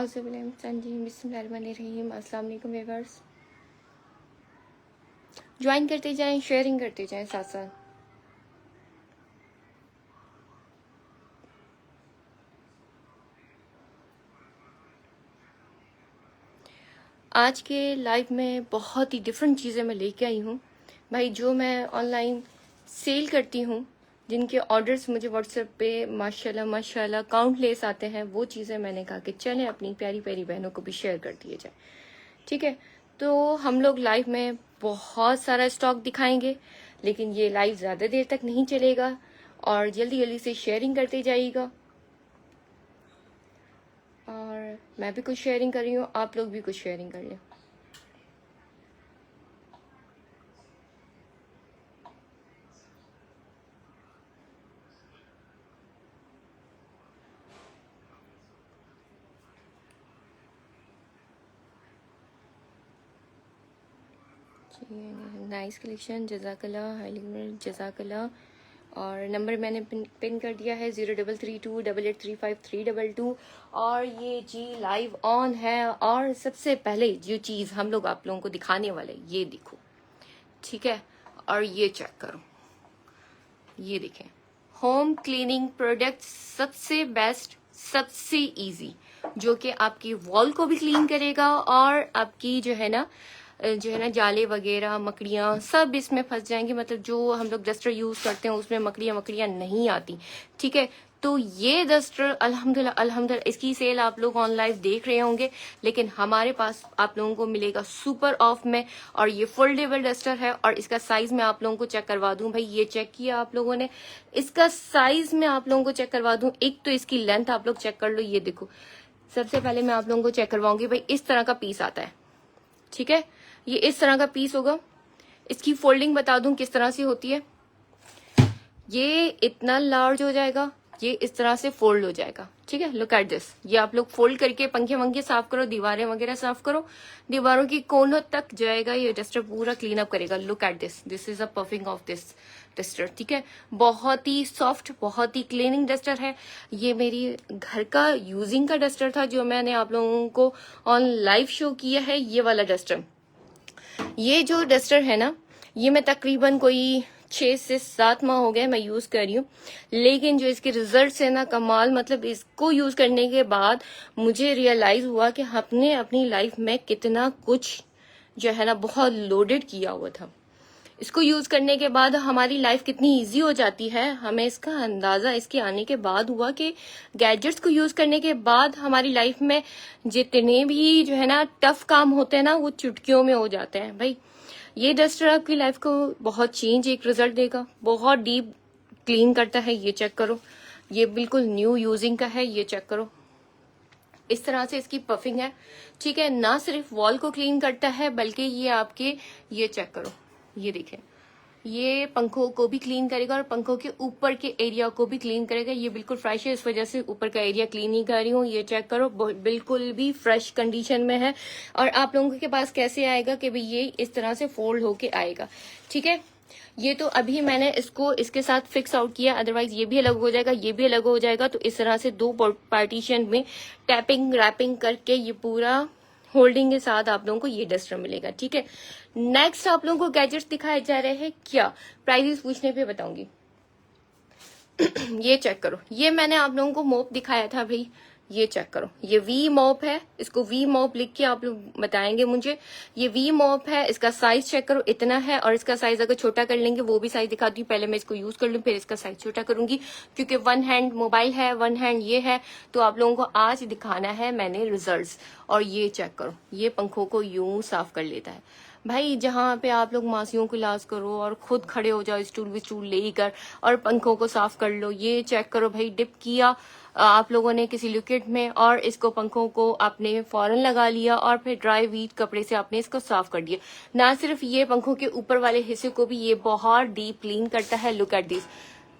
बिस्मिल्लाहिर्रहमानिर्रहीम। अस्सलाम वालेकुम व्यूअर्स, ज्वाइन करते जाएं, शेयरिंग करते जाएं साथ साथ। आज के लाइव में बहुत ही डिफरेंट चीज़ें मैं लेके आई हूँ भाई। जो मैं ऑनलाइन सेल करती हूँ, जिनके ऑर्डर्स मुझे व्हाट्सएप पे माशाल्लाह माशाल्लाह काउंटलेस आते हैं, वो चीज़ें मैंने कहा कि चलें अपनी प्यारी प्यारी बहनों को भी शेयर कर दिए जाए। ठीक है, तो हम लोग लाइव में बहुत सारा स्टॉक दिखाएंगे, लेकिन ये लाइव ज़्यादा देर तक नहीं चलेगा और जल्दी जल्दी से शेयरिंग करते जाइएगा। और मैं भी कुछ शेयरिंग कर रही हूँ, आप लोग भी कुछ शेयरिंग कर लें। नाइस कलेक्शन, जज़ाकल्लाह, हाईली जज़ाकल्लाह। और नंबर मैंने पिन कर दिया है 0328835322। और ये जी लाइव ऑन है। और सबसे पहले जो चीज़ हम लोग आप लोगों को दिखाने वाले, ये देखो, ठीक है। और ये चेक करो, ये देखें, होम क्लीनिंग प्रोडक्ट सबसे बेस्ट, सबसे इजी, जो कि आपकी वॉल को भी क्लीन करेगा और आपकी जो है ना जाले वगैरह मकड़ियाँ सब इसमें फंस जाएंगी। मतलब जो हम लोग डस्टर यूज करते हैं उसमें मकड़ियाँ नहीं आती। ठीक है, तो ये डस्टर अल्हम्दुलिल्लाह अल्हम्दुलिल्लाह इसकी सेल आप लोग ऑन लाइव देख रहे होंगे, लेकिन हमारे पास आप लोगों को मिलेगा सुपर ऑफ में। और ये फोल्डेबल डस्टर है और इसका साइज मैं आप लोगों को चेक करवा दूं। भाई ये चेक किया आप लोगों ने, इसका साइज मैं आप लोगों को चेक करवा दूं। एक तो इसकी लेंथ आप लोग चेक कर लो, ये देखो। सबसे पहले मैं आप लोगों को चेक करवाऊंगी। भाई इस तरह का पीस आता है, ठीक है, ये इस तरह का पीस होगा। इसकी फोल्डिंग बता दूं किस तरह से होती है। ये इतना लार्ज हो जाएगा, ये इस तरह से फोल्ड हो जाएगा। ठीक है, लुक एट दिस। ये आप लोग फोल्ड करके पंखे वंखे साफ करो, दीवारें वगैरह साफ करो, दीवारों की कोनों तक जाएगा ये डस्टर, पूरा क्लीन अप करेगा। Look at this, this is a puffing of this duster. ठीक है, बहुत ही सॉफ्ट, बहुत ही क्लीनिंग डस्टर है। ये मेरी घर का यूजिंग का डस्टर था जो मैंने आप लोगों को ऑन लाइव शो किया है, ये वाला डस्टर। ये जो डस्टर है ना, ये मैं तकरीबन कोई 6 से 7 माह हो गए मैं यूज कर रही हूँ, लेकिन जो इसके रिजल्ट्स है ना कमाल। मतलब इसको यूज करने के बाद मुझे रियलाइज हुआ कि हमने अपनी लाइफ में कितना कुछ जो है ना बहुत लोडेड किया हुआ था। इसको यूज करने के बाद हमारी लाइफ कितनी इजी हो जाती है, हमें इसका अंदाजा इसके आने के बाद हुआ कि गैजेट्स को यूज करने के बाद हमारी लाइफ में जितने भी जो है ना टफ काम होते हैं ना, वो चुटकियों में हो जाते हैं। भाई ये डस्टर आपकी लाइफ को बहुत चेंज एक रिजल्ट देगा, बहुत डीप क्लीन करता है। ये चेक करो, ये बिल्कुल न्यू यूजिंग का है, ये चेक करो। इस तरह से इसकी पफिंग है। ठीक है, ना सिर्फ वॉल को क्लीन करता है बल्कि ये आपके, ये चेक करो, ये देखें, ये पंखों को भी क्लीन करेगा और पंखों के ऊपर के एरिया को भी क्लीन करेगा। ये बिल्कुल फ्रेश है, इस वजह से ऊपर का एरिया क्लीन ही कर रही हूँ। ये चेक करो, बिल्कुल भी फ्रेश कंडीशन में है। और आप लोगों के पास कैसे आएगा कि भाई ये इस तरह से फोल्ड होके आएगा। ठीक है, ये तो अभी मैंने इसको इसके साथ फिक्स आउट किया, अदरवाइज ये भी अलग हो जाएगा, ये भी अलग हो जाएगा। तो इस तरह से 2 पार्टीशन में टैपिंग रैपिंग करके ये पूरा होल्डिंग के साथ आप लोगों को ये डस्टर मिलेगा। ठीक है, नेक्स्ट आप लोगों को गैजेट्स दिखाए जा रहे हैं, क्या प्राइजेस पूछने पे बताऊंगी। ये चेक करो, ये मैंने आप लोगों को मोप दिखाया था भाई, ये चेक करो, ये वी मॉप है। इसको वी मॉप लिख के आप लोग बताएंगे मुझे। ये वी मॉप है, इसका साइज चेक करो, इतना है। और इसका साइज अगर छोटा कर लेंगे, वो भी साइज दिखाती हूँ। पहले मैं इसको यूज कर लूँ, फिर इसका साइज छोटा करूंगी, क्योंकि 1 हैंड मोबाइल है, 1 हैंड ये है, तो आप लोगों को आज दिखाना है मैंने रिजल्ट्स। और ये चेक करो, ये पंखों को यूं साफ कर लेता है। भाई जहाँ पे आप लोग मासियों को इलाज करो और खुद खड़े हो जाओ स्टूल विस्टूल लेकर और पंखों को साफ कर लो, ये चेक करो भाई। डिप किया आप लोगों ने किसी लिक्विड में और इसको पंखों को आपने फौरन लगा लिया और फिर ड्राई वीट कपड़े से आपने इसको साफ कर दिया। ना सिर्फ ये, पंखों के ऊपर वाले हिस्से को भी ये बहुत डीप क्लीन करता है। लुक एट दिस,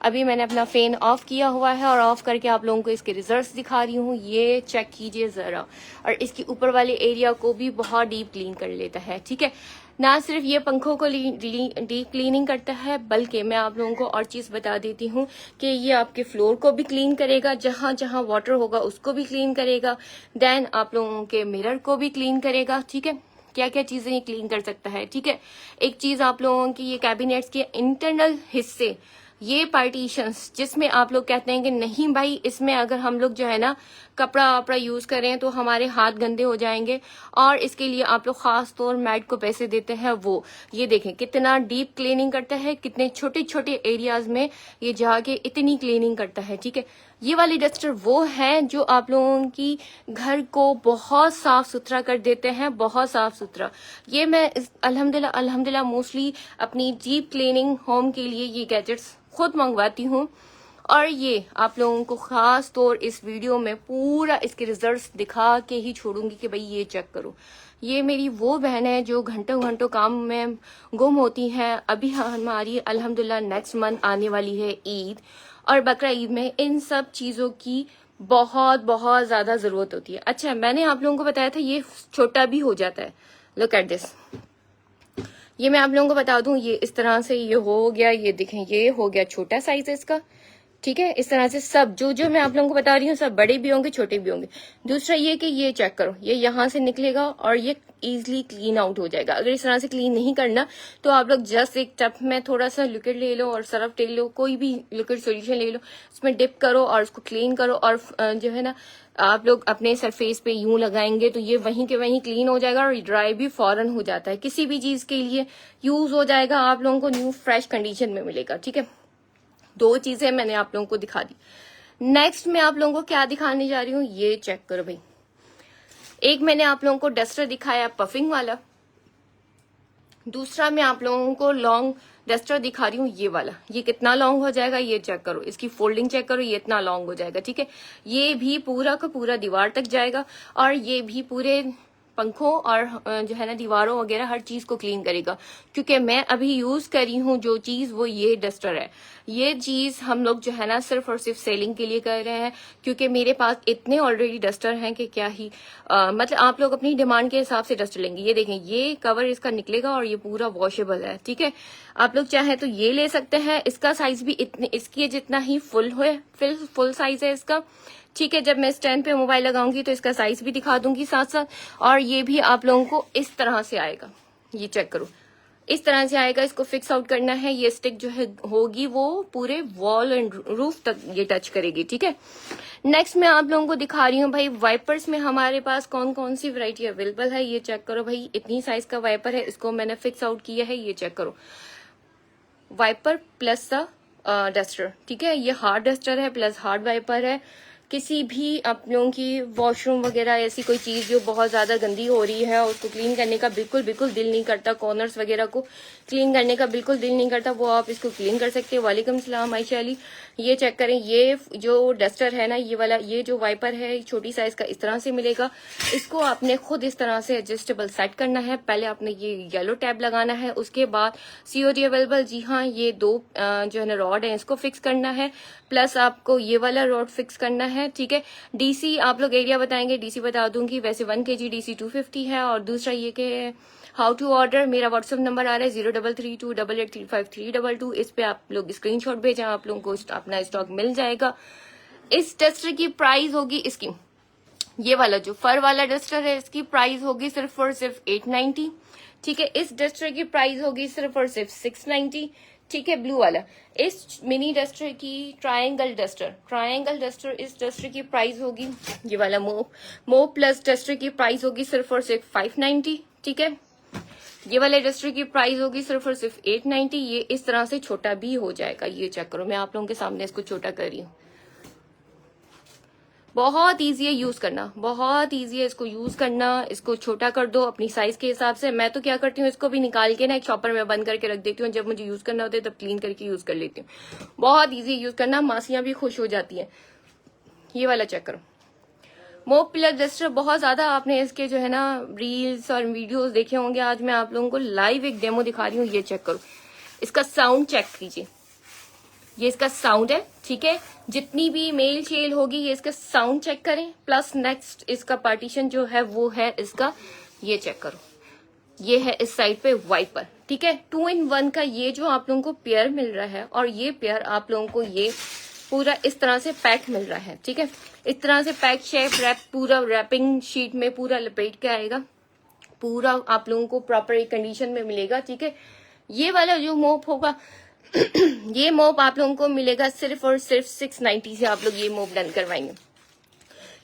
अभी मैंने अपना फैन ऑफ किया हुआ है और ऑफ करके आप लोगों को इसके रिजल्ट्स दिखा रही हूँ। ये चेक कीजिए जरा, और इसके ऊपर वाले एरिया को भी बहुत डीप क्लीन कर लेता है। ठीक है, ना सिर्फ ये पंखों को डीप क्लीनिंग करता है, बल्कि मैं आप लोगों को और चीज बता देती हूँ कि ये आपके फ्लोर को भी क्लीन करेगा, जहां जहां वाटर होगा उसको भी क्लीन करेगा, देन आप लोगों के मिरर को भी क्लीन करेगा। ठीक है, क्या क्या चीजें ये क्लीन कर सकता है। ठीक है, एक चीज आप लोगों की, ये कैबिनेट्स के इंटरनल हिस्से, ये पार्टीशंस जिसमें आप लोग कहते हैं कि नहीं भाई इसमें अगर हम लोग जो है ना कपड़ा वपड़ा यूज करें तो हमारे हाथ गंदे हो जाएंगे, और इसके लिए आप लोग खास तौर मैट को पैसे देते हैं, वो ये देखें कितना डीप क्लीनिंग करता है, कितने छोटे छोटे एरियाज में ये जाके इतनी क्लीनिंग करता है। ठीक है, ये वाली डस्टर वो है जो आप लोगों की घर को बहुत साफ सुथरा कर देते हैं, बहुत साफ सुथरा। ये मैं अल्हम्दुलिल्लाह मोस्टली अपनी डीप क्लीनिंग होम के लिए ये गैजेट्स खुद मंगवाती हूँ, और ये आप लोगों को खास तौर इस वीडियो में पूरा इसके रिजल्ट्स दिखा के ही छोड़ूंगी कि भाई ये चेक करो। ये मेरी वो बहन है जो घंटों घंटों काम में गुम होती हैं। अभी हमारी अल्हम्दुलिल्लाह नेक्स्ट मंथ आने वाली है ईद और बकरा ईद में इन सब चीजों की बहुत बहुत ज्यादा जरूरत होती है। अच्छा, मैंने आप लोगों को बताया था ये छोटा भी हो जाता है। लुक एट दिस, ये मैं आप लोगों को बता दूं, ये इस तरह से ये हो गया, ये देखें ये हो गया छोटा साइज है इसका। ठीक है, इस तरह से सब जो मैं आप लोगों को बता रही हूँ सब बड़े भी होंगे छोटे भी होंगे। दूसरा ये कि ये चेक करो, ये यहाँ से निकलेगा और ये इजीली क्लीन आउट हो जाएगा। अगर इस तरह से क्लीन नहीं करना तो आप लोग जस्ट एक टब में थोड़ा सा लिक्विड ले लो और सर्फ ले लो, कोई भी लिक्विड सोल्यूशन ले लो, उसमें डिप करो और उसको क्लीन करो, और जो है ना आप लोग अपने सरफेस पे यूं लगाएंगे तो ये वहीं के वहीं क्लीन हो जाएगा और ड्राई भी फौरन हो जाता है। किसी भी चीज के लिए यूज हो जाएगा, आप लोगों को न्यू फ्रेश कंडीशन में मिलेगा। ठीक है, दो चीजें मैंने आप लोगों को दिखा दी। नेक्स्ट मैं आप लोगों को क्या दिखाने जा रही हूँ, ये चेक करो भाई। एक मैंने आप लोगों को डस्टर दिखाया पफिंग वाला, दूसरा मैं आप लोगों को लॉन्ग डस्टर दिखा रही हूँ ये वाला। ये कितना लॉन्ग हो जाएगा ये चेक करो, इसकी फोल्डिंग चेक करो, ये इतना लॉन्ग हो जाएगा। ठीक है, ये भी पूरा का पूरा दीवार तक जाएगा और ये भी पूरे पंखों और जो है ना दीवारों वगैरह हर चीज को क्लीन करेगा। क्योंकि मैं अभी यूज कर रही हूँ जो चीज वो ये डस्टर है। ये चीज हम लोग जो है ना सिर्फ और सिर्फ सेलिंग के लिए कर रहे हैं, क्योंकि मेरे पास इतने ऑलरेडी डस्टर हैं कि क्या ही मतलब आप लोग अपनी डिमांड के हिसाब से डस्टर लेंगे। ये देखें, ये कवर इसका निकलेगा और ये पूरा वॉशेबल है। ठीक है, आप लोग चाहे तो ये ले सकते हैं, इसका साइज भी इतने इसकी जितना ही फुल साइज है इसका। ठीक है, जब मैं स्टैंड पे मोबाइल लगाऊंगी तो इसका साइज भी दिखा दूंगी साथ साथ, और ये भी आप लोगों को इस तरह से आएगा। ये चेक करो, इस तरह से आएगा। इसको फिक्स आउट करना है, ये स्टिक जो है होगी वो पूरे वॉल एंड रूफ तक ये टच करेगी। ठीक है, नेक्स्ट मैं आप लोगों को दिखा रही हूँ भाई वाइपर्स में हमारे पास कौन कौन सी वैरायटी अवेलेबल है। ये चेक करो भाई, इतनी साइज का वाइपर है, इसको मैंने फिक्स आउट किया है। ये चेक करो, वाइपर प्लस द डस्टर। ठीक है, ये हार्ड डस्टर है प्लस हार्ड वाइपर है। किसी भी आप लोगों की वॉशरूम वगैरह ऐसी कोई चीज जो बहुत ज्यादा गंदी हो रही है उसको क्लीन करने का बिल्कुल दिल नहीं करता, कॉर्नर्स वगैरह को क्लीन करने का बिल्कुल दिल नहीं करता, वो आप इसको क्लीन कर सकते हैं। वालेकुम सलाम आयशा अली। ये चेक करें, ये जो डस्टर है ना ये वाला, ये जो वाइपर है छोटी साइज का इस तरह से मिलेगा। इसको आपने खुद इस तरह से एडजस्टेबल सेट करना है। पहले आपने ये येलो टैब लगाना है, उसके बाद सीओडी अवेलेबल, जी हाँ ये दो जो है ना रॉड है इसको फिक्स करना है, प्लस आपको ये वाला रॉड फिक्स करना है। ठीक है, डीसी आप लोग एरिया बताएंगे, डीसी बता दूंगी। वैसे 1 kg डीसी 250 है। और दूसरा ये कि हाउ टू ऑर्डर, मेरा व्हाट्सएप नंबर आ रहा है 0332883532। इस पे आप लोग स्क्रीनशॉट भेजें, आप लोगों को अपना स्टॉक मिल जाएगा। इस डस्टर की प्राइस होगी, इसकी ये वाला जो फर वाला डस्टर है इसकी प्राइस होगी सिर्फ और सिर्फ 890। ठीक है, इस डस्टर की प्राइस होगी सिर्फ और सिर्फ 690। ठीक है, ब्लू वाला, इस मिनी डस्टर की ट्रायंगल डस्टर इस डस्टर की प्राइस होगी, ये वाला मोप प्लस डस्टर की प्राइस होगी सिर्फ और सिर्फ 590। ठीक है, ये वाले डस्टर की प्राइस होगी सिर्फ और सिर्फ 890। ये इस तरह से छोटा भी हो जाएगा। ये चेक करो, मैं आप लोगों के सामने इसको छोटा कर रही हूँ। बहुत इजी है यूज करना, बहुत इजी है इसको यूज करना। इसको छोटा कर दो अपनी साइज के हिसाब से। मैं तो क्या करती हूँ, इसको भी निकाल के ना एक शॉपर में बंद करके रख देती हूँ, जब मुझे यूज करना होता है तब क्लीन करके यूज कर लेती हूँ। बहुत इजी यूज करना, मासियां भी खुश हो जाती हैं। ये वाला चेक करो, मोप प्लस डस्टर। बहुत ज्यादा आपने इसके जो है ना रील्स और वीडियोस देखे होंगे। आज मैं आप लोगों को लाइव एक डेमो दिखा रही हूँ। ये चेक करो, इसका साउंड चेक कीजिए। ये इसका साउंड है, ठीक है। जितनी भी मेल शेल होगी ये इसका साउंड चेक करें। प्लस नेक्स्ट इसका पार्टीशन जो है वो है इसका, ये चेक करो, ये है इस साइड पे वाइपर, ठीक है। 2 in 1 का ये जो आप लोगों को पेयर मिल रहा है, और ये पेयर आप लोगों को ये पूरा इस तरह से पैक मिल रहा है, ठीक है। इस तरह से पैक शेप रैप पूरा रैपिंग शीट में पूरा लपेट के आएगा, पूरा आप लोगों को प्रॉपर कंडीशन में मिलेगा, ठीक है। ये वाला जो मोप होगा ये मोप आप लोगों को मिलेगा सिर्फ और सिर्फ 690 से आप लोग ये मोप डन करवाएंगे।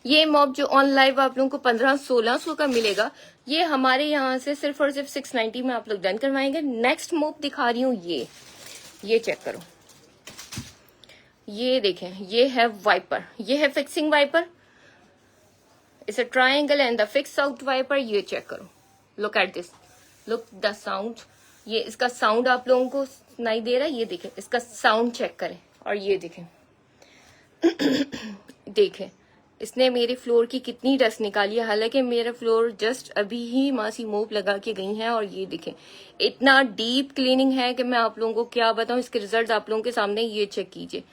ये मॉप जो ऑन लाइव आप लोगों को 1500-1600 का मिलेगा, ये हमारे यहाँ से सिर्फ और सिर्फ 690 में आप लोग डन करवाएंगे। नेक्स्ट मोप दिखा रही हूँ, ये चेक करो, ये देखें, ये है वाइपर, ये है fixing wiper, it's a triangle and the fix out wiper. ये चेक करो, look at this, look the sound, ये इसका साउंड आप लोगों को सुनाई दे रहा है, ये देखें इसका साउंड चेक करें, और ये देखें देखें इसने मेरे फ्लोर की कितनी डस्ट निकाली है। हालांकि मेरा फ्लोर जस्ट अभी ही मासी मोप लगा के गई है, और ये देखें इतना डीप क्लीनिंग है कि मैं आप लोगों को क्या बताऊं। इसके रिजल्ट आप लोगों के सामने, ये चेक कीजिए,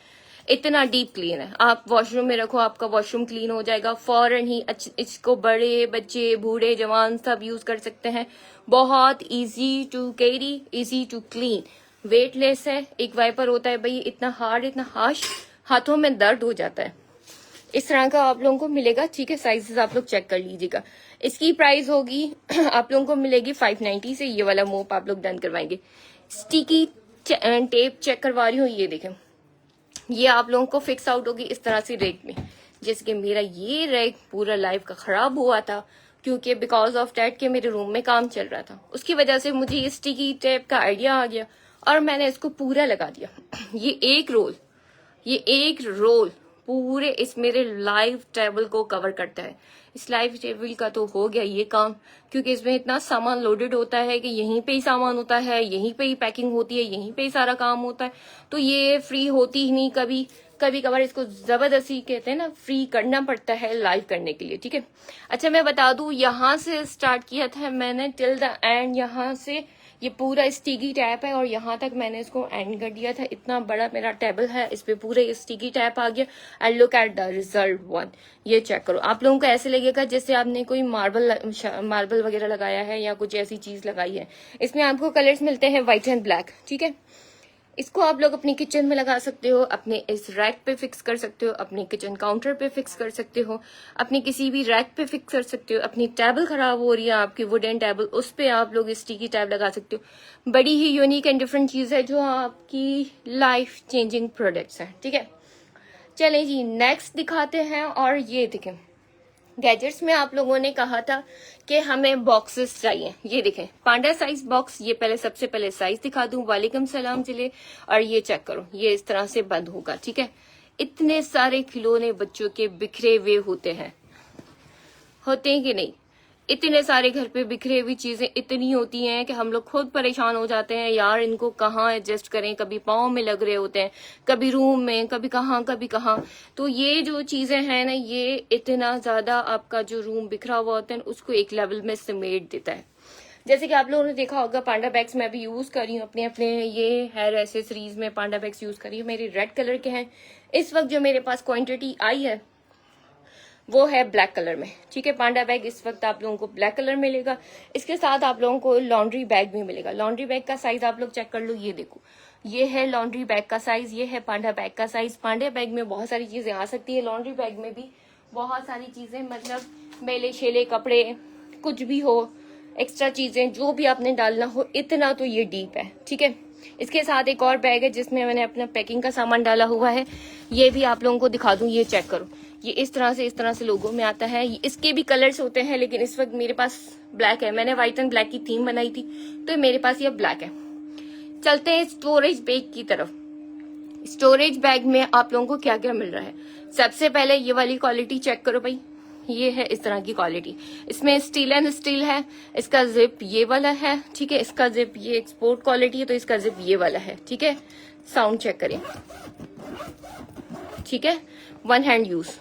इतना डीप क्लीन है। आप वॉशरूम में रखो, आपका वॉशरूम क्लीन हो जाएगा फौरन ही। इसको बड़े बच्चे, बूढ़े, जवान सब यूज कर सकते हैं। बहुत easy to carry, easy to clean, weightless है। एक वाइपर होता है भाई, इतना हार्ड, इतना हार्श, हाथों में दर्द हो जाता है। इस तरह का आप लोगों को मिलेगा, ठीक है। साइजेस आप लोग चेक कर लीजिएगा। इसकी प्राइस होगी आप लोगों को मिलेगी 590 से। ये वाला मोप आप लोग डन करवाएंगे। स्टिकी टेप चेक करवा रही हूँ, ये देखें, ये आप लोगों को फिक्स आउट होगी इस तरह से रैक में। जैसे कि मेरा ये रैक पूरा लाइव का खराब हुआ था, क्योंकि बिकॉज ऑफ डैट के मेरे रूम में काम चल रहा था, उसकी वजह से मुझे ये स्टिकी टेप का आइडिया आ गया और मैंने इसको पूरा लगा दिया। ये एक रोल पूरे इस मेरे लाइव टेबल को कवर करता है। इस लाइव टेबल का तो हो गया ये काम, क्योंकि इसमें इतना सामान लोडेड होता है कि यहीं पे ही सामान होता है, यहीं पे ही पैकिंग होती है, यहीं पे ही सारा काम होता है। तो ये फ्री होती ही नहीं, कभी कभार इसको जबरदस्ती कहते हैं ना, फ्री करना पड़ता है लाइव करने के लिए, ठीक है। अच्छा मैं बता दूं, यहाँ से स्टार्ट किया था मैंने टिल द एंड, यहाँ से ये पूरा स्टिकी टैप है और यहाँ तक मैंने इसको एंड कर दिया था। इतना बड़ा मेरा टेबल है, इस पे पूरे स्टिकी टैप आ गया। And look at the result one, ये चेक करो। आप लोगों को ऐसे लगेगा जैसे आपने कोई मार्बल वगैरह लगाया है या कुछ ऐसी चीज लगाई है। इसमें आपको कलर्स मिलते हैं व्हाइट एंड ब्लैक, ठीक है। इसको आप लोग अपनी किचन में लगा सकते हो, अपने इस रैक पे फिक्स कर सकते हो, अपने किचन काउंटर पे फिक्स कर सकते हो, अपनी किसी भी रैक पे फिक्स कर सकते हो। अपनी टेबल खराब हो रही है आपकी वुडन टेबल, उस पे आप लोग स्टिकी टैब लगा सकते हो। बड़ी ही यूनिक एंड डिफरेंट चीज है जो आपकी लाइफ चेंजिंग प्रोडक्ट्स है, ठीक है। चलें जी नेक्स्ट दिखाते हैं। और ये देखें, गैजेट्स में आप लोगों ने कहा था कि हमें बॉक्सेस चाहिए। ये देखें पांडा साइज बॉक्स, ये पहले सबसे पहले साइज दिखा दूं। वालेकुम सलाम जिले। और ये चेक करो, ये इस तरह से बंद होगा, ठीक है। इतने सारे खिलौने बच्चों के बिखरे हुए होते हैं कि नहीं? इतने सारे घर पे बिखरे हुई चीजें इतनी होती हैं कि हम लोग खुद परेशान हो जाते हैं, यार इनको कहाँ एडजस्ट करें। कभी पाँव में लग रहे होते हैं, कभी रूम में, कभी कहाँ। तो ये जो चीजें हैं ना, ये इतना ज्यादा आपका जो रूम बिखरा हुआ होता है उसको एक लेवल में समेट देता है। जैसे कि आप लोगों ने देखा होगा पांडा बैग्स मैं भी यूज कर रही हूँ अपने ये हेयर एसेसरीज में। पांडा बैग्स यूज कर रही हूँ, मेरे रेड कलर के हैं। इस वक्त जो मेरे पास क्वांटिटी आई है वो है ब्लैक कलर में, ठीक है। पांडा बैग इस वक्त आप लोगों को ब्लैक कलर मिलेगा। इसके साथ आप लोगों को लॉन्ड्री बैग भी मिलेगा। लॉन्ड्री बैग का साइज आप लोग चेक कर लो, ये देखो, ये है लॉन्ड्री बैग का साइज, ये है पांडा बैग का साइज। पांडा बैग में बहुत सारी चीजें आ सकती है, लॉन्ड्री बैग में भी बहुत सारी चीजें, मतलब मेले शेले कपड़े कुछ भी हो, एक्स्ट्रा चीजें जो भी आपने डालना हो, इतना तो ये डीप है, ठीक है। इसके साथ एक और बैग है जिसमें मैंने अपना पैकिंग का सामान डाला हुआ है, ये भी आप लोगों को दिखा दूं। ये चेक करो, ये इस तरह से लोगों में आता है। इसके भी कलर्स होते हैं, लेकिन इस वक्त मेरे पास ब्लैक है। मैंने व्हाइट एंड ब्लैक की थीम बनाई थी, तो मेरे पास ये ब्लैक है। चलते हैं स्टोरेज बैग की तरफ। स्टोरेज बैग में आप लोगों को क्या क्या मिल रहा है। सबसे पहले ये वाली क्वालिटी चेक करो भाई, ये है इस तरह की क्वालिटी। इसमें स्टील एंड स्टील है। इसका जिप ये वाला है, ठीक है। इसका जिप ये एक्सपोर्ट क्वालिटी है, तो इसका जिप ये वाला है, ठीक है। साउंड चेक करें, ठीक है। वन हैंड यूज,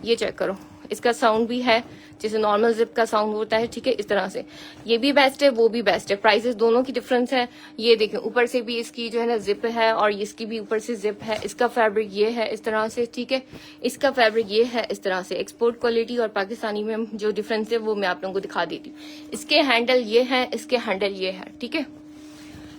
ये चेक करो, इसका साउंड भी है, जैसे नॉर्मल जिप का साउंड होता है, ठीक है, इस तरह से। ये भी बेस्ट है, वो भी बेस्ट है, प्राइसेस दोनों की डिफरेंस है। ये देखें, ऊपर से भी इसकी जो है ना जिप है और इसकी भी ऊपर से जिप है। इसका फैब्रिक ये है इस तरह से, ठीक है, इसका फैब्रिक ये है इस तरह से। एक्सपोर्ट क्वालिटी और पाकिस्तानी में जो डिफरेंस है वो मैं आप लोगों को दिखा देती हूँ। इसके हैंडल ये है, इसके हैंडल ये है, ठीक है।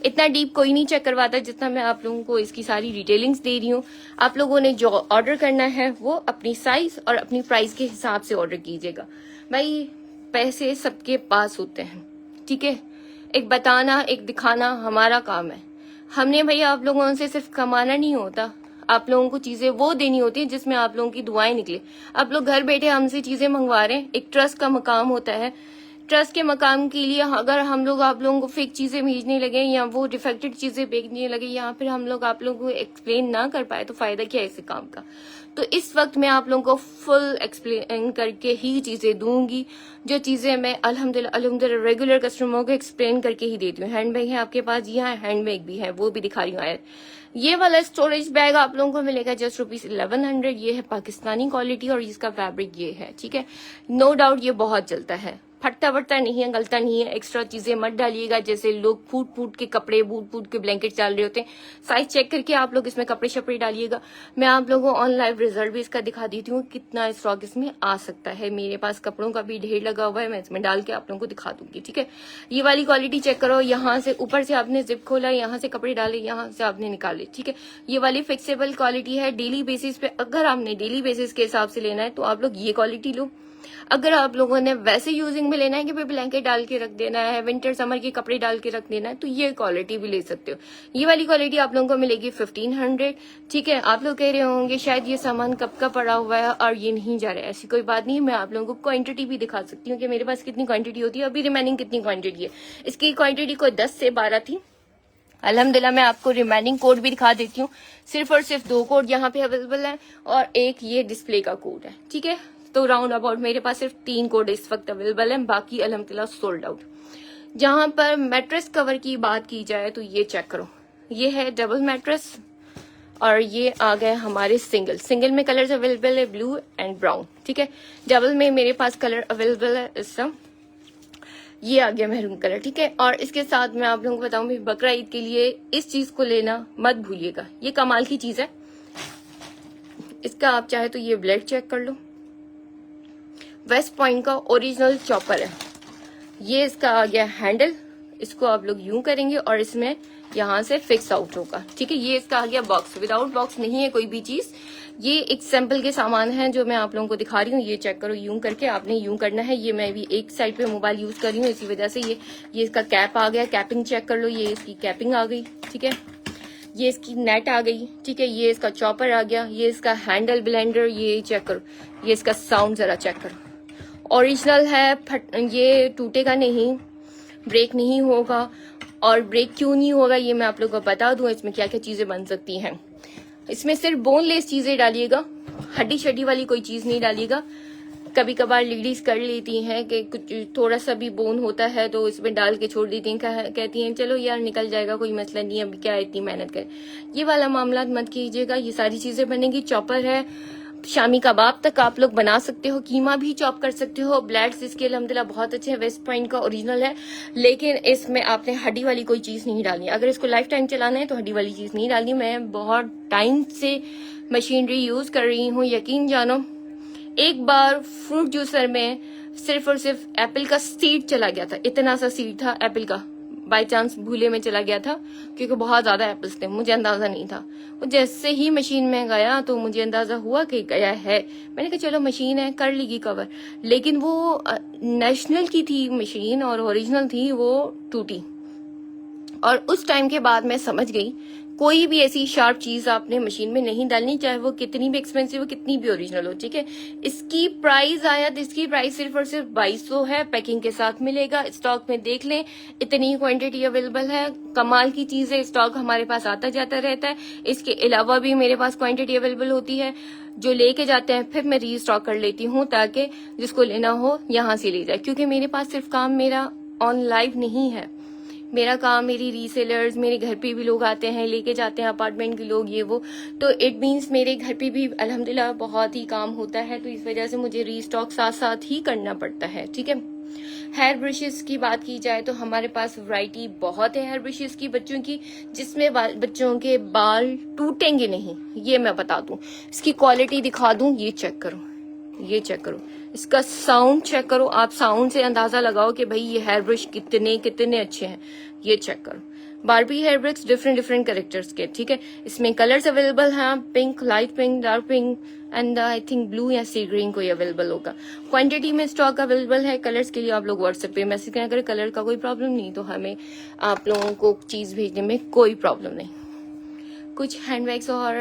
इतना डीप कोई नहीं चेक करवाता जितना मैं आप लोगों को इसकी सारी डिटेलिंग्स दे रही हूँ। आप लोगों ने जो ऑर्डर करना है वो अपनी साइज और अपनी प्राइस के हिसाब से ऑर्डर कीजिएगा। भाई पैसे सबके पास होते हैं, ठीक है, एक बताना एक दिखाना हमारा काम है। हमने भाई आप लोगों से सिर्फ कमाना नहीं होता, आप लोगों को चीजें वो देनी होती है जिसमें आप लोगों की दुआएं निकले। आप लोग घर बैठे हमसे चीजें मंगवा रहे हैं, एक ट्रस्ट का मकाम होता है। ट्रस्ट के मकाम के लिए अगर हम लोग आप लोगों को फेक चीजें भेजने लगे या वो डिफेक्टेड चीजें भेजने लगे या फिर हम लोग आप लोगों को एक्सप्लेन ना कर पाए तो फायदा क्या है इस काम का। तो इस वक्त मैं आप लोगों को फुल एक्सप्लेन करके ही चीजें दूंगी। जो चीजें मैं अल्हम्दुलिल्लाह रेगुलर कस्टमरों को एक्सप्लेन करके ही देती हूँ। हैंडबैग है आपके पास, जी हाँ हैंडबैग भी है, वो भी दिखा रही हूँ। ये वाला स्टोरेज बैग आप लोगों को मिलेगा जस्ट ₹1100। ये है पाकिस्तानी क्वालिटी और इसका फैब्रिक ये है, ठीक है। नो डाउट ये बहुत चलता है, फटता वटता नहीं है, गलता नहीं है। एक्स्ट्रा चीजें मत डालिएगा, जैसे लोग फूट के कपड़े, बूट के ब्लैंकेट डाल रहे होते हैं। साइज चेक करके आप लोग इसमें कपड़े शपड़े डालिएगा। मैं आप लोगों को ऑन लाइव रिजल्ट भी इसका दिखा देती हूँ, कितना स्टॉक इसमें आ सकता है। मेरे पास कपड़ों का भी ढेर लगा हुआ है, मैं इसमें डाल के आप लोगों को दिखा दूंगी, ठीक है। ये वाली क्वालिटी चेक करो, यहाँ से ऊपर से आपने जिप खोला, यहाँ से कपड़े डाले, यहाँ से आपने निकाले, ठीक है। ये वाली फिक्सेबल क्वालिटी है, डेली बेसिस पे अगर आपने डेली बेसिस के हिसाब से लेना है तो आप लोग ये क्वालिटी लो। अगर आप लोगों ने वैसे यूजिंग में लेना है कि भाई ब्लैंकेट डाल के रख देना है, विंटर समर के कपड़े डाल के रख देना है, तो ये क्वालिटी भी ले सकते हो। ये वाली क्वालिटी आप लोगों को मिलेगी 1500, ठीक है। आप लोग कह रहे होंगे शायद ये सामान कब का पड़ा हुआ है और ये नहीं जा रहा है, ऐसी कोई बात नहीं है। मैं आप लोगों को क्वांटिटी भी दिखा सकती हूँ कि मेरे पास कितनी क्वांटिटी होती है, अभी रिमेनिंग कितनी क्वांटिटी है। इसकी क्वांटिटी कोई 10 से 12 थी, अल्हम्दुलिल्लाह मैं आपको रिमेनिंग कोड भी दिखा देती हूँ। सिर्फ और सिर्फ 2 कोड यहाँ पे अवेलेबल है और एक ये डिस्प्ले का कोड है, ठीक है। तो राउंड अबाउट मेरे पास सिर्फ 3 कोड इस वक्त अवेलेबल है, बाकी अल्हम्दुलिल्लाह सोल्ड आउट। जहां पर मैट्रेस कवर की बात की जाए तो ये चेक करो, ये है डबल मैट्रेस और ये आ गए हमारे सिंगल में कलर्स अवेलेबल है, ब्लू एंड ब्राउन, ठीक है। डबल में मेरे पास कलर अवेलेबल है इसका, ये आ गया मैरून कलर, ठीक है। और इसके साथ मैं आप लोगों को बताऊं भी बकरा ईद के लिए इस चीज को लेना मत भूलिएगा, ये कमाल की चीज है। इसका आप चाहे तो ये ब्लेड चेक कर लो, वेस्ट पॉइंट का ओरिजिनल चॉपर है। ये इसका आ गया हैंडल, इसको आप लोग यूं करेंगे और इसमें यहाँ से फिक्स आउट होगा, ठीक है। ये इसका आ गया बॉक्स, विदाउट बॉक्स नहीं है कोई भी चीज। ये एक सैंपल के सामान है जो मैं आप लोगों को दिखा रही हूँ। ये चेक करो, यूं करके आपने यूं करना है। ये मैं भी एक साइड पे मोबाइल यूज कर रही हूँ, इसी वजह से ये इसका कैप आ गया, कैपिंग चेक कर लो, ये इसकी कैपिंग आ गई, ठीक है। ये इसकी नेट आ गई, ठीक है। ये इसका चॉपर आ गया, ये इसका हैंडल ब्लेंडर, ये चेक करो, ये इसका साउंड जरा चेक करो, ओरिजिनल है, ये टूटेगा नहीं, ब्रेक नहीं होगा। और ब्रेक क्यों नहीं होगा ये मैं आप लोगों को बता दूं, इसमें क्या क्या चीजें बन सकती हैं। इसमें सिर्फ बोनलेस चीजें डालिएगा, हड्डी शड्डी वाली कोई चीज नहीं डालिएगा। कभी कभार लेडीज कर लेती हैं कि कुछ थोड़ा सा भी बोन होता है तो इसमें डाल के छोड़ देती हैं, कहती हैं चलो यार निकल जाएगा, कोई मसला नहीं है, अभी क्या इतनी मेहनत करें। ये वाला मामला मत कीजिएगा, ये सारी चीजें बनेगी। चॉपर है, शामी कबाब तक आप लोग बना सकते हो, कीमा भी चॉप कर सकते हो। ब्लेड्स इसके अल्हम्दुलिल्लाह बहुत अच्छे हैं, वेस्ट पॉइंट का ओरिजिनल है, लेकिन इसमें आपने हड्डी वाली कोई चीज नहीं डालनी। अगर इसको लाइफ टाइम चलाना है तो हड्डी वाली चीज नहीं डालनी। मैं बहुत टाइम से मशीनरी यूज कर रही हूँ, यकीन जानो। एक बार फ्रूट जूसर में सिर्फ और सिर्फ एप्पल का सीड चला गया था, इतना सा सीड था एप्पल का, बाय चांस भूले में चला गया था क्योंकि बहुत ज्यादा एप्पल्स थे, मुझे अंदाजा नहीं था। वो जैसे ही मशीन में गया तो मुझे अंदाजा हुआ कि गया है। मैंने कहा चलो मशीन है कर लेगी कवर, लेकिन वो नेशनल की थी मशीन और ओरिजिनल थी, वो टूटी। और उस टाइम के बाद मैं समझ गई कोई भी ऐसी शार्प चीज आपने मशीन में नहीं डालनी, चाहे वो कितनी भी एक्सपेंसिव हो, कितनी भी ओरिजिनल हो, ठीक है। इसकी प्राइस आया तो इसकी प्राइस सिर्फ और सिर्फ 2200 है, पैकिंग के साथ मिलेगा। स्टॉक में देख लें, इतनी क्वांटिटी अवेलेबल है, कमाल की चीज है। स्टॉक हमारे पास आता जाता रहता है, इसके अलावा भी मेरे पास क्वांटिटी अवेलेबल होती है। जो लेके जाते हैं फिर मैं रीस्टॉक कर लेती हूँ ताकि जिसको लेना हो यहाँ से ले जाए, क्योंकि मेरे पास सिर्फ काम मेरा ऑन लाइव नहीं है, मेरा काम, मेरी रीसेलर्स, मेरे घर पे भी लोग आते हैं, लेके जाते हैं अपार्टमेंट के लोग, ये वो, तो इट मीन्स मेरे घर पे भी अल्हम्दुलिल्लाह बहुत ही काम होता है, तो इस वजह से मुझे रीस्टॉक साथ साथ ही करना पड़ता है। ठीक है, हेयर ब्रशेस की बात की जाए तो हमारे पास वैरायटी बहुत है हेयर ब्रशेस की बच्चों की, जिसमें बच्चों के बाल टूटेंगे नहीं, ये मैं बता दूं। इसकी क्वालिटी दिखा दूं, ये चेक करो, ये चेक करो, इसका साउंड चेक करो, आप साउंड से अंदाजा लगाओ कि भाई ये हेयर ब्रश कितने कितने अच्छे हैं। ये चेक करो, Barbie hair brush, different different characters के। ठीक है, इसमें कलर्स अवेलेबल हैं, pink, light pink, dark pink and I think blue या सी ग्रीन कोई अवेलेबल होगा। क्वांटिटी में स्टॉक अवेलेबल है। कलर्स के लिए आप लोग व्हाट्सएप पे मैसेज करें, अगर कलर का कोई प्रॉब्लम नहीं तो हमें आप लोगों को चीज भेजने में कोई प्रॉब्लम नहीं। कुछ हैंडबैग्स और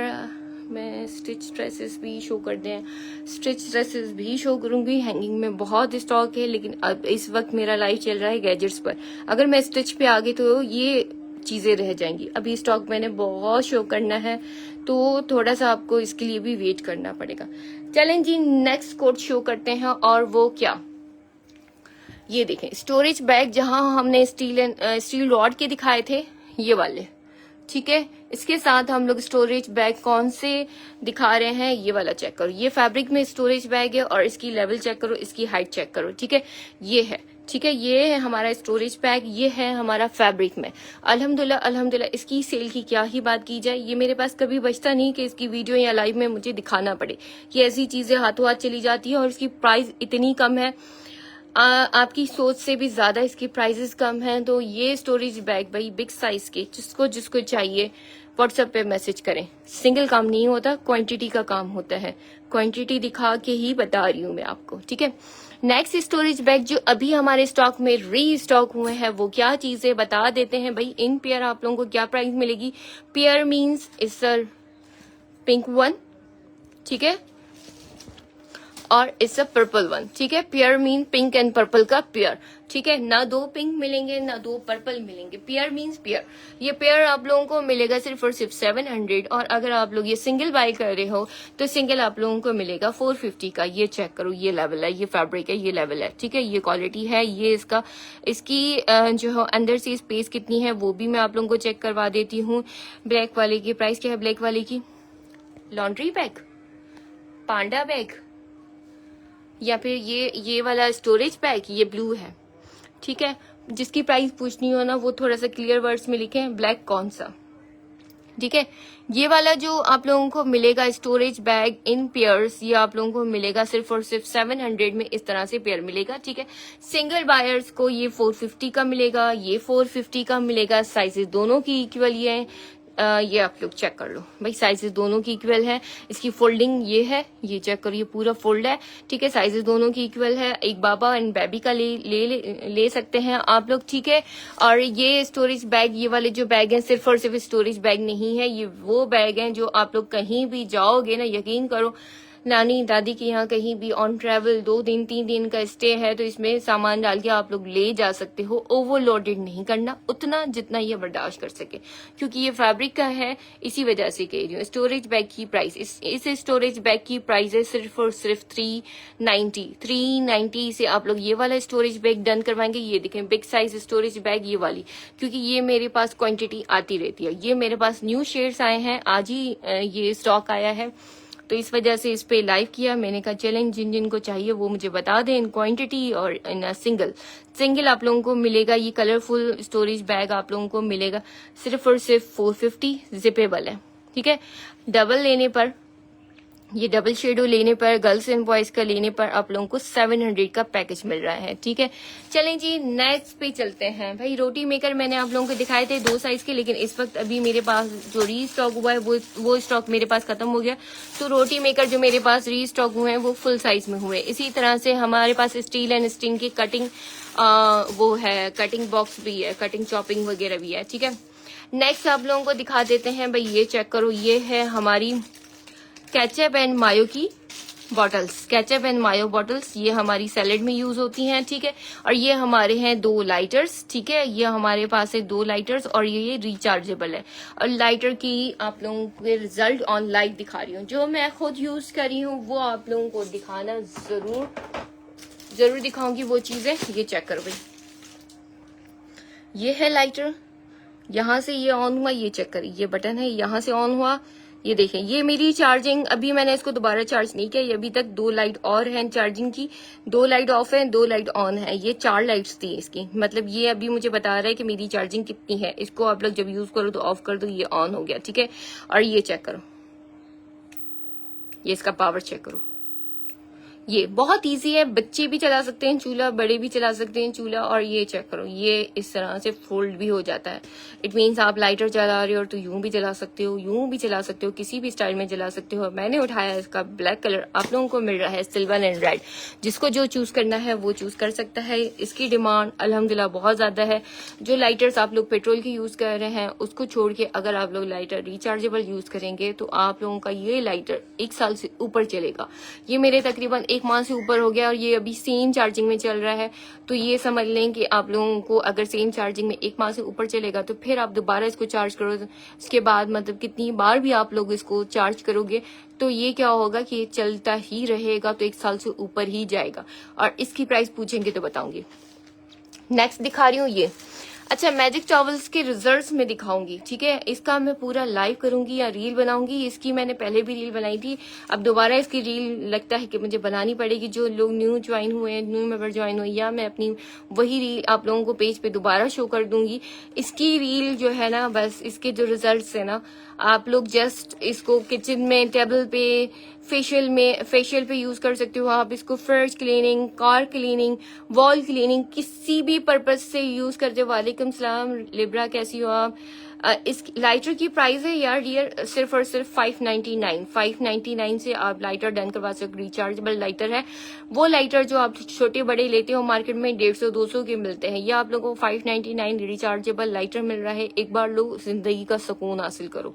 मैं स्टिच ड्रेसेस भी शो कर दें, स्टिच ड्रेसेस भी शो करूंगी। हैंगिंग में बहुत स्टॉक है, लेकिन अब इस वक्त मेरा लाइव चल रहा है गैजेट्स पर। अगर मैं स्टिच पे आ गई तो ये चीजें रह जाएंगी। अभी स्टॉक मैंने बहुत शो करना है, तो थोड़ा सा आपको इसके लिए भी वेट करना पड़ेगा। चलें जी, नेक्स्ट कोट शो करते हैं, और वो क्या, ये देखें, स्टोरेज बैग, जहां हमने स्टील रॉड के दिखाए थे, ये वाले। ठीक है, इसके साथ हम लोग स्टोरेज बैग कौन से दिखा रहे हैं, ये वाला चेक करो। ये फैब्रिक में स्टोरेज बैग है, और इसकी लेवल चेक करो, इसकी हाइट चेक करो। ठीक है, ये है, ठीक है, ये है हमारा स्टोरेज बैग, ये है हमारा फैब्रिक में। अल्हम्दुलिल्लाह अल्हम्दुलिल्लाह, इसकी सेल की क्या ही बात की जाए, ये मेरे पास कभी बचता नहीं कि इसकी वीडियो या लाइव में मुझे दिखाना पड़े। ये ऐसी चीजें हाथों हाथ चली जाती है, और इसकी प्राइस इतनी कम है, आपकी सोच से भी ज्यादा इसकी प्राइसेस कम हैं। तो ये स्टोरेज बैग भाई बिग साइज के, जिसको जिसको चाहिए व्हाट्सएप पे मैसेज करें। सिंगल काम नहीं होता, क्वांटिटी का काम होता है। क्वांटिटी दिखा के ही बता रही हूँ मैं आपको। ठीक है, नेक्स्ट स्टोरेज बैग जो अभी हमारे स्टॉक में री स्टॉक हुए हैं, वो क्या चीजें बता देते हैं भाई। इन पेयर आप लोगों को क्या प्राइस मिलेगी। पेयर मीन्स इस पिंक वन, ठीक है, और इट्स अ पर्पल वन। ठीक है, pair mean pink and purple का पेयर। ठीक है, ना दो पिंक मिलेंगे ना दो पर्पल मिलेंगे, पेयर मीन्स पेयर। ये पेयर आप लोगों को मिलेगा सिर्फ और सिर्फ 700, और अगर आप लोग ये सिंगल बाय कर रहे हो तो सिंगल आप लोगों को मिलेगा 450 का। ये चेक करो, ये लेवल है, ये फैब्रिक है, ये लेवल है। ठीक है, ये क्वालिटी है, ये इसकी जो है अंदर से स्पेस कितनी है वो भी मैं आप लोगों को चेक करवा देती हूँ। ब्लैक वाले की प्राइस क्या है, ब्लैक वाले की लॉन्ड्री बैग, पांडा बैग, या फिर ये वाला स्टोरेज बैग, ये ब्लू है। ठीक है, जिसकी प्राइस पूछनी हो ना वो थोड़ा सा क्लियर वर्ड्स में लिखें, ब्लैक कौन सा। ठीक है, ये वाला जो आप लोगों को मिलेगा स्टोरेज बैग इन पेयर्स, ये आप लोगों को मिलेगा सिर्फ और सिर्फ 700 में, इस तरह से पेयर मिलेगा। ठीक है, सिंगल बायर्स को ये 450 का मिलेगा, ये 450 का मिलेगा। साइजेस दोनों की इक्वल ही है, ये आप लोग चेक कर लो भाई, साइजेस दोनों की इक्वल है। इसकी फोल्डिंग ये है, ये चेक करो, ये पूरा फोल्ड है। ठीक है, साइजेस दोनों की इक्वल है। एक बाबा एंड बेबी का ले सकते हैं आप लोग। ठीक है, और ये स्टोरेज बैग, ये वाले जो बैग हैं सिर्फ और सिर्फ स्टोरेज बैग नहीं है, ये वो बैग हैं जो आप लोग कहीं भी जाओगे ना, यकीन करो, नानी दादी के यहाँ कहीं भी ऑन ट्रैवल 2 दिन 3 दिन का स्टे है तो इसमें सामान डाल के आप लोग ले जा सकते हो। ओवरलोडेड नहीं करना, उतना जितना ये बर्दाश्त कर सके, क्योंकि ये फैब्रिक का है, इसी वजह से कह रही हूँ। स्टोरेज बैग की प्राइस, इस स्टोरेज बैग की प्राइस है सिर्फ और सिर्फ 390 से आप लोग ये वाला स्टोरेज बैग डन करवाएंगे। ये देखें, बिग साइज स्टोरेज बैग, ये वाली, क्योंकि ये मेरे पास क्वांटिटी आती रहती है। ये मेरे पास न्यू शेड्स आए हैं, आज ही ये स्टॉक आया है, तो इस वजह से इस पे लाइव किया। मैंने कहा चैलेंज जिन जिन को चाहिए वो मुझे बता दें इन क्वांटिटी और इन सिंगल आप लोगों को मिलेगा। ये कलरफुल स्टोरेज बैग आप लोगों को मिलेगा सिर्फ और सिर्फ 450, जिपेबल है। ठीक है, डबल लेने पर, ये डबल शेडो लेने पर, गर्ल्स एंड बॉयज का लेने पर आप लोगों को 700 का पैकेज मिल रहा है। ठीक है, चलें जी नेक्स्ट पे चलते हैं। भाई रोटी मेकर मैंने आप लोगों को दिखाए थे 2 साइज के, लेकिन इस वक्त अभी मेरे पास जो री स्टॉक हुआ है वो स्टॉक मेरे पास खत्म हो गया। तो रोटी मेकर जो मेरे पास री स्टॉक हुए हैं वो फुल साइज में हुए। इसी तरह से हमारे पास स्टील एंड स्टील की कटिंग वो है, कटिंग बॉक्स भी है, कटिंग चॉपिंग वगैरह भी है। ठीक है, नेक्स्ट आप लोगों को दिखा देते हैं। भाई ये चेक करो, ये है हमारी केचप एंड मायो की bottles, ketchup and mayo bottles, ये हमारी सैलेड में यूज होती हैं। ठीक है, और ये हमारे हैं 2 लाइटर्स। ठीक है, ये हमारे पास है 2 लाइटर्स, और ये रिचार्जेबल है। और लाइटर की आप लोगों के रिजल्ट ऑन लाइट दिखा रही हूँ, जो मैं खुद यूज कर रही हूँ वो आप लोगों को दिखाना जरूर दिखाऊंगी वो चीजें। ये चेक करो भाई, ये है लाइटर, यहाँ से ये ऑन हुआ, ये चेक करिए, ये बटन है, यहाँ से ऑन हुआ, ये देखें, ये मेरी चार्जिंग, अभी मैंने इसको दोबारा चार्ज नहीं किया, ये अभी तक 2 लाइट और हैं चार्जिंग की, 2 लाइट ऑफ है, 2 लाइट ऑन है, ये 4 लाइट्स थी इसकी, मतलब ये अभी मुझे बता रहा है कि मेरी चार्जिंग कितनी है। इसको आप लोग जब यूज करो तो ऑफ कर दो, ये ऑन हो गया, ठीक है। और ये चेक करो, ये इसका पावर चेक करो, ये बहुत इजी है, बच्चे भी चला सकते हैं चूल्हा, बड़े भी चला सकते हैं चूल्हा। और ये चेक करो, ये इस तरह से फोल्ड भी हो जाता है। इट मीन्स आप लाइटर जला रहे हो तो यूं भी जला सकते हो, यूं भी जला सकते हो, किसी भी स्टाइल में जला सकते हो। मैंने उठाया इसका ब्लैक कलर, आप लोगों को मिल रहा है सिल्वर एंड रेड, जिसको जो चूज करना है वो चूज कर सकता है। इसकी डिमांड अल्हम्दुलिल्लाह बहुत ज्यादा है। जो लाइटर्स आप लोग पेट्रोल की यूज कर रहे हैं उसको छोड़ के अगर आप लोग लाइटर रिचार्जेबल यूज करेंगे तो आप लोगों का ये लाइटर 1 साल से ऊपर चलेगा। ये मेरे तकरीबन 1 माह से ऊपर हो गया और ये अभी सेम चार्जिंग में चल रहा है। तो ये समझ लें कि आप लोगों को अगर सेम चार्जिंग में 1 माह से ऊपर चलेगा तो फिर आप दोबारा इसको चार्ज करो, इसके बाद मतलब कितनी बार भी आप लोग इसको चार्ज करोगे तो ये क्या होगा कि ये चलता ही रहेगा, तो 1 साल से ऊपर ही जाएगा। और इसकी प्राइस पूछेंगे तो बताऊंगी। नेक्स्ट दिखा रही हूँ ये, अच्छा मैजिक टॉवल्स के रिजल्ट्स में दिखाऊंगी, ठीक है। इसका मैं पूरा लाइव करूंगी या रील बनाऊंगी। इसकी मैंने पहले भी रील बनाई थी, अब दोबारा इसकी रील लगता है कि मुझे बनानी पड़ेगी। जो लोग न्यू ज्वाइन हुए, न्यू मेंबर ज्वाइन हुए, या मैं अपनी वही रील आप लोगों को पेज पे दोबारा शो कर दूंगी। इसकी रील जो है ना, बस इसके जो रिजल्ट है ना, आप लोग जस्ट इसको किचन में, टेबल पे, फेशियल पे यूज कर सकते हो आप इसको। फर्श cleaning, car cleaning, wall cleaning, किसी भी पर्पज से यूज करते हो। वालेकुम सलाम लिब्रा, कैसी हो आप। इस लाइटर की प्राइस है यार डियर सिर्फ और सिर्फ 599 से आप लाइटर डन करवा सकते। रिचार्जेबल लाइटर है, वो लाइटर जो आप छोटे बड़े लेते हो मार्केट में 150-200 के मिलते हैं, ये आप लोगों को 599 रिचार्जेबल लाइटर मिल रहा है। एक बार लो, जिंदगी का सुकून हासिल करो।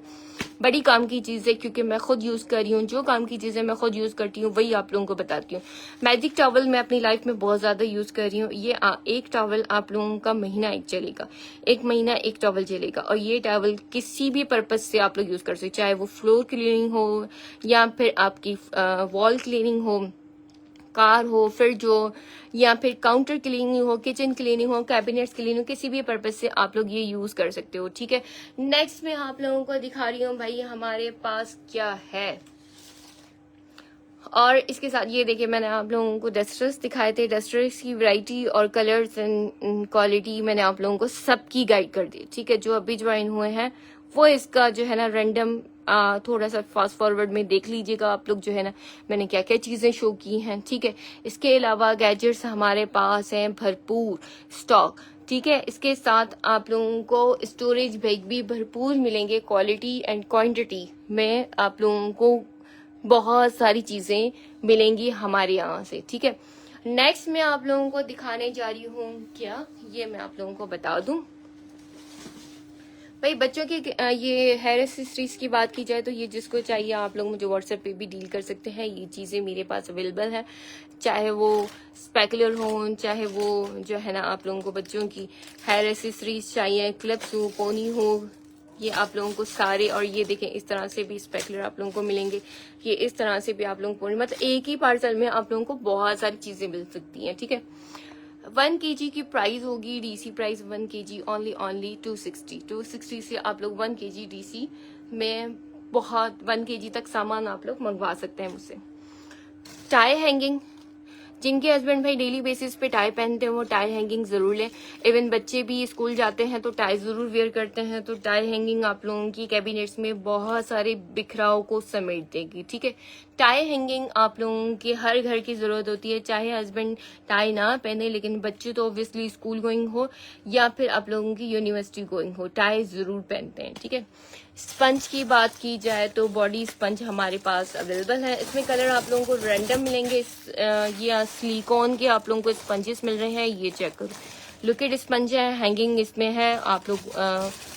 बड़ी काम की चीज है, क्योंकि मैं खुद यूज कर रही हूँ। जो काम की चीजें मैं खुद यूज करती हूँ वही आप लोगों को बताती हूँ। मैजिक टॉवल मैं अपनी लाइफ में बहुत ज्यादा यूज कर रही हूँ। ये एक टॉवल आप लोगों का महीना एक चलेगा, 1 महीना एक टॉवल चलेगा। और ये टॉवल किसी भी पर्पज से आप लोग यूज कर सकते, चाहे वो फ्लोर क्लीनिंग हो या फिर आपकी वॉल क्लीनिंग हो, कार हो, फिर जो या फिर काउंटर क्लीनिंग हो, किचन क्लीनिंग हो, कैबिनेट्स क्लीनिंग हो, किसी भी पर्पज से आप लोग ये यूज कर सकते हो, ठीक है। नेक्स्ट में आप लोगों को दिखा रही हूँ भाई हमारे पास क्या है। और इसके साथ ये देखिए, मैंने आप लोगों को डस्टर्स दिखाए थे। डस्टर्स की वैरायटी और कलर्स एंड क्वालिटी मैंने आप लोगों को सबकी गाइड कर दी, ठीक है। जो अभी ज्वाइन हुए हैं वो इसका जो है ना रैंडम थोड़ा सा फास्ट फॉरवर्ड में देख लीजिएगा आप लोग, जो है ना मैंने क्या क्या चीजें शो की हैं, ठीक है। इसके अलावा गैजेट्स हमारे पास हैं भरपूर स्टॉक, ठीक है। इसके साथ आप लोगों को स्टोरेज बैग भी भरपूर मिलेंगे, क्वालिटी एंड क्वांटिटी में आप लोगों को बहुत सारी चीजें मिलेंगी हमारे यहाँ से, ठीक है। नेक्स्ट मैं आप लोगों को दिखाने जा रही हूँ क्या, ये मैं आप लोगों को बता दूं भाई। बच्चों के ये हेयर एक्सेसरीज की बात की जाए तो ये जिसको चाहिए आप लोग मुझे व्हाट्सएप पे भी डील कर सकते हैं। ये चीजें मेरे पास अवेलेबल है, चाहे वो स्पेकुलर हो, चाहे वो जो है ना आप लोगों को बच्चों की हेयर एक्सेसरीज चाहिए, क्लिप्स हो, पोनी हो, ये आप लोगों को सारे। और ये देखें, इस तरह से भी स्पेकुलर आप लोगों को मिलेंगे, ये इस तरह से भी आप लोगों को, मतलब एक ही पार्सल में आप लोगों को बहुत सारी चीजें मिल सकती हैं, ठीक है। 1 kg की प्राइस होगी, डीसी प्राइस 1 kg ओनली 260 से आप लोग 1 kg डीसी में बहुत 1 kg तक सामान आप लोग मंगवा सकते हैं मुझसे। टाई हैंगिंग, जिनके हस्बैंड भाई डेली बेसिस पे टाई पहनते हैं वो टाई हैंगिंग जरूर लें। इवन बच्चे भी स्कूल जाते हैं तो टाई जरूर वेयर करते हैं, तो टाई हैंगिंग आप लोगों की कैबिनेट्स में बहुत सारे बिखराव को समेट देगी, ठीक है। टाई हैंगिंग आप लोगों के हर घर की जरूरत होती है, चाहे हस्बैंड टाई ना पहने, लेकिन बच्चे तो ऑब्वियसली स्कूल गोइंग हो या फिर आप लोगों की यूनिवर्सिटी गोइंग हो, टाई जरूर पहनते हैं, ठीक है। स्पंज की बात की जाए तो बॉडी स्पंज हमारे पास अवेलेबल है। इसमें कलर आप लोगों को रैंडम मिलेंगे। ये सिलिकॉन के आप लोगों को स्पंजेस मिल रहे हैं, ये चेक करो। लिक्विड स्पंज है, हैंगिंग इसमें है, आप लोग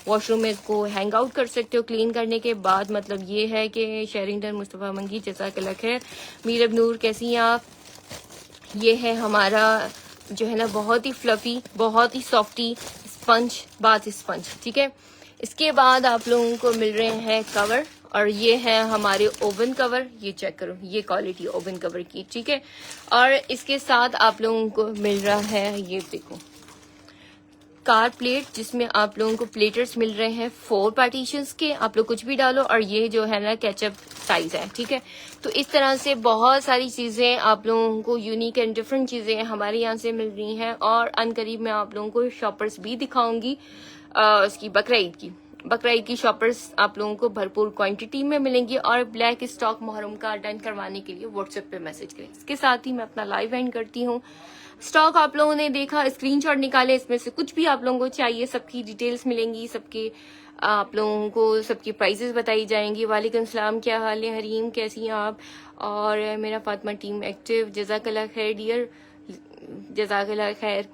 वॉशरूम में इसको हैंग आउट कर सकते हो क्लीन करने के बाद। मतलब ये है कि शेरिंगटन मुस्तफा मंगी जज़ाकल्लाह खैर, मीरब नूर कैसी हैं आप। ये है हमारा जो है ना बहुत ही फ्लफी, बहुत ही सॉफ्टी स्पंज, बाथ स्पंज, ठीक है। इसके बाद आप लोगों को मिल रहे हैं कवर, और ये है हमारे ओवन कवर, ये चेक करो, ये क्वालिटी ओवन कवर की, ठीक है। और इसके साथ आप लोगों को मिल रहा है, ये देखो, कार प्लेट, जिसमें आप लोगों को प्लेटर्स मिल रहे हैं 4 पार्टीशंस के, आप लोग कुछ भी डालो। और ये जो है ना केचप साइज है, ठीक है। तो इस तरह से बहुत सारी चीजें आप लोगों को यूनिक एंड डिफरेंट चीजें हमारे यहाँ से मिल रही हैं। और अनकरीब मैं आप लोगों को शॉपर्स भी दिखाऊंगी इसकी बकरा ईद की शॉपर्स आप लोगों को भरपूर क्वांटिटी में मिलेंगी। और ब्लैक स्टॉक मुहर्रम का डन करवाने के लिए व्हाट्सएप पे मैसेज करें। इसके साथ ही मैं अपना लाइव एंड करती हूँ। स्टॉक आप लोगों ने देखा, स्क्रीनशॉट निकाले, इसमें से कुछ भी आप लोगों को चाहिए सबकी डिटेल्स मिलेंगी, सबके आप लोगों को सबकी प्राइसेस बताई जाएंगी। वालेकुम सलाम, क्या हाल है हरीम, कैसी हैं आप? और मेरा फातिमा टीम एक्टिव, जज़ाकल्लाह खैर डियर, जज़ाकल्लाह खैर।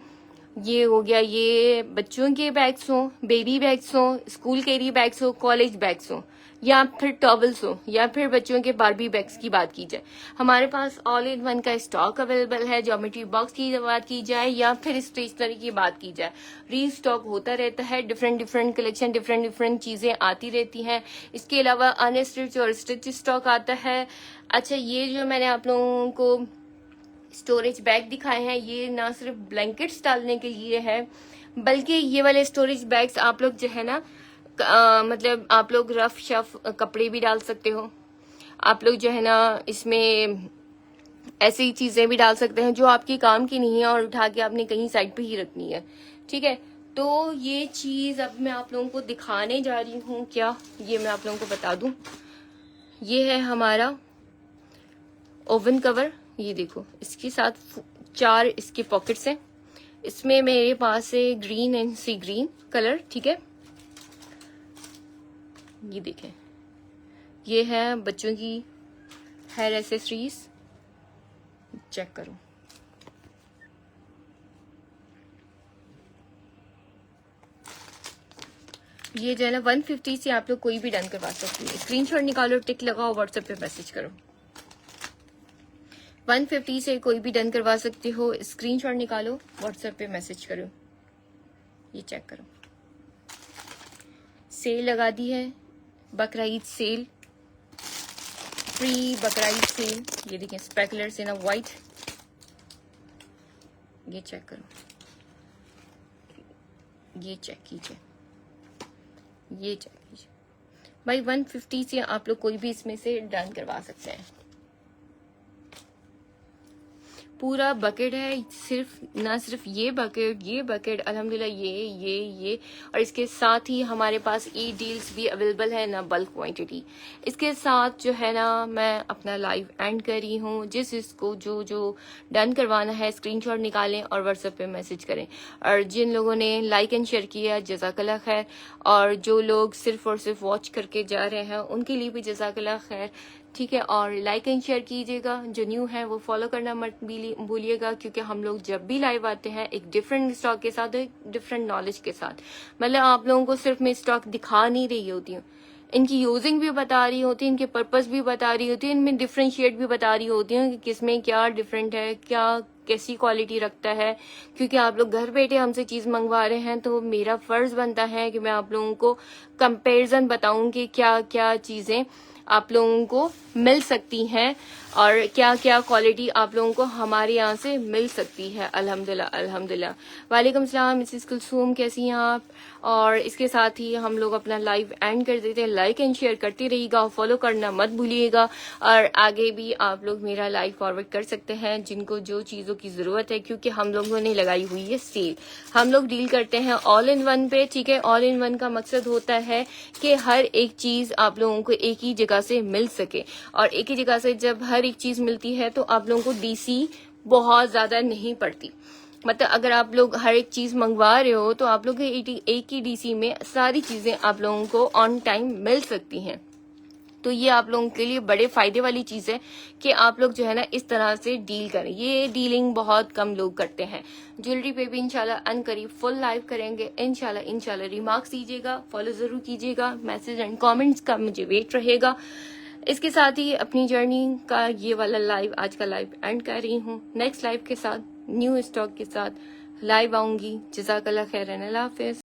ये हो गया, ये बच्चों के बैग्स हो, बेबी बैग्स हो, स्कूल कैरी बैग्स हो, कॉलेज बैग्स हो, या फिर टॉवल्स हो, या फिर बच्चों के बारबी बैग्स की बात की जाए, हमारे पास ऑल इन वन का स्टॉक अवेलेबल है। ज्योमेट्री बॉक्स की बात की जाए या फिर स्टेशनरी की बात की जाए, रीस्टॉक होता रहता है। डिफरेंट कलेक्शन, डिफरेंट चीजें आती रहती हैं। इसके अलावा अनस्टिच और स्टिच स्टॉक आता है। अच्छा, ये जो मैंने आप लोगों को स्टोरेज बैग दिखाए हैं, ये ना सिर्फ ब्लैंकेट्स डालने के लिए है, बल्कि ये वाले स्टोरेज बैग्स आप लोग जो है ना मतलब आप लोग रफ शफ कपड़े भी डाल सकते हो। आप लोग जो है ना इसमें ऐसी चीजें भी डाल सकते हैं जो आपके काम की नहीं है और उठा के आपने कहीं साइड पे ही रखनी है, ठीक है। तो ये चीज अब मैं आप लोगों को दिखाने जा रही हूँ। क्या ये मैं आप लोगों को बता दूं, ये है हमारा ओवन कवर। ये देखो, इसके साथ 4 इसके पॉकेट्स हैं। इसमें मेरे पास है green and sea green colour, ठीक है। ये देखें, ये है बच्चों की हेयर एसेसरीज, चेक करो। ये जो है ना 150 से आप लोग कोई भी डन करवा सकते हैं। स्क्रीनशॉट निकालो, टिक लगाओ, व्हाट्सएप पे मैसेज करो। 150 से कोई भी डन करवा सकते हो। स्क्रीनशॉट निकालो, व्हाट्सएप पे मैसेज करो। ये चेक करो, सेल लगा दी है, बकरा ईद सेल, फ्री बकरा ईद सेल। ये देखें, स्पेकुलर्स इन अ वाइट, ये चेक करो, ये चेक कीजिए, ये चेक कीजिए भाई। 150 से आप लोग कोई भी इसमें से डन करवा सकते हैं। पूरा बकेट है, सिर्फ ना सिर्फ ये बकेट अल्हम्दुलिल्लाह, ये और इसके साथ ही हमारे पास ई डील्स भी अवेलेबल है ना, बल्क क्वांटिटी। इसके साथ जो है ना मैं अपना लाइव एंड कर रही हूँ। जिसको जो डन करवाना है स्क्रीनशॉट निकालें और व्हाट्सएप पे मैसेज करें। और जिन लोगों ने लाइक एंड शेयर किया जज़ाकल्लाह खैर, और जो लोग सिर्फ और सिर्फ वॉच करके जा रहे हैं उनके लिए भी जज़ाकल्लाह खैर, ठीक है। और लाइक एंड शेयर कीजिएगा, जो न्यू है वो फॉलो करना मत भूलिएगा, क्योंकि हम लोग जब भी लाइव आते हैं एक डिफरेंट स्टॉक के साथ, एक डिफरेंट नॉलेज के साथ। मतलब आप लोगों को सिर्फ मैं स्टॉक दिखा नहीं रही होती हूँ, इनकी यूजिंग भी बता रही होती है, इनके पर्पस भी बता रही होती है, इनमें डिफरेंशिएट भी बता रही होती है कि किसमें क्या डिफरेंट है, क्या कैसी क्वालिटी रखता है। क्योंकि आप लोग घर बैठे हमसे चीज मंगवा रहे हैं, तो मेरा फर्ज बनता है कि मैं आप लोगों को कंपैरिजन बताऊं कि क्या क्या चीजें आप लोगों को मिल सकती हैं और क्या क्या क्वालिटी आप लोगों को हमारे यहाँ से मिल सकती है। अल्हम्दुलिल्लाह अल्हम्दुलिल्लाह। वालेकुम सलाम मिसेस कुलसूम, कैसी हैं आप? और इसके साथ ही हम लोग अपना लाइव एंड कर देते हैं। लाइक एंड शेयर करते रहिएगा, फॉलो करना मत भूलिएगा। और आगे भी आप लोग मेरा लाइव फॉरवर्ड कर सकते हैं जिनको जो चीज़ों की ज़रूरत है, क्योंकि हम लोगों ने लगाई हुई है सेल। हम लोग डील करते हैं ऑल इन वन पे, ठीक है। ऑल इन वन का मकसद होता है कि हर एक चीज़ आप लोगों को एक ही जगह से मिल सके, और एक ही जगह से जब हर एक चीज़ मिलती है तो आप लोगों को डीसी बहुत ज़्यादा नहीं पड़ती। मतलब अगर आप लोग हर एक चीज मंगवा रहे हो तो आप लोग एक ही डीसी में सारी चीजें आप लोगों को ऑन टाइम मिल सकती हैं। तो ये आप लोगों के लिए बड़े फायदे वाली चीज है कि आप लोग जो है ना इस तरह से डील करें। ये डीलिंग बहुत कम लोग करते हैं। ज्वेलरी पे भी इंशाल्लाह अनकरीब फुल लाइव करेंगे इंशाल्लाह। रिमार्क्स दीजिएगा, फॉलो जरूर कीजिएगा, मैसेज एंड कमेंट्स का मुझे वेट रहेगा। इसके साथ ही अपनी जर्नी का ये वाला लाइव, आज का लाइव एंड कर रही हूँ। नेक्स्ट लाइव के साथ न्यू स्टॉक के साथ लाइव आऊंगी। जज़ाकल्लाह खैरन, अल्लाह हाफिज।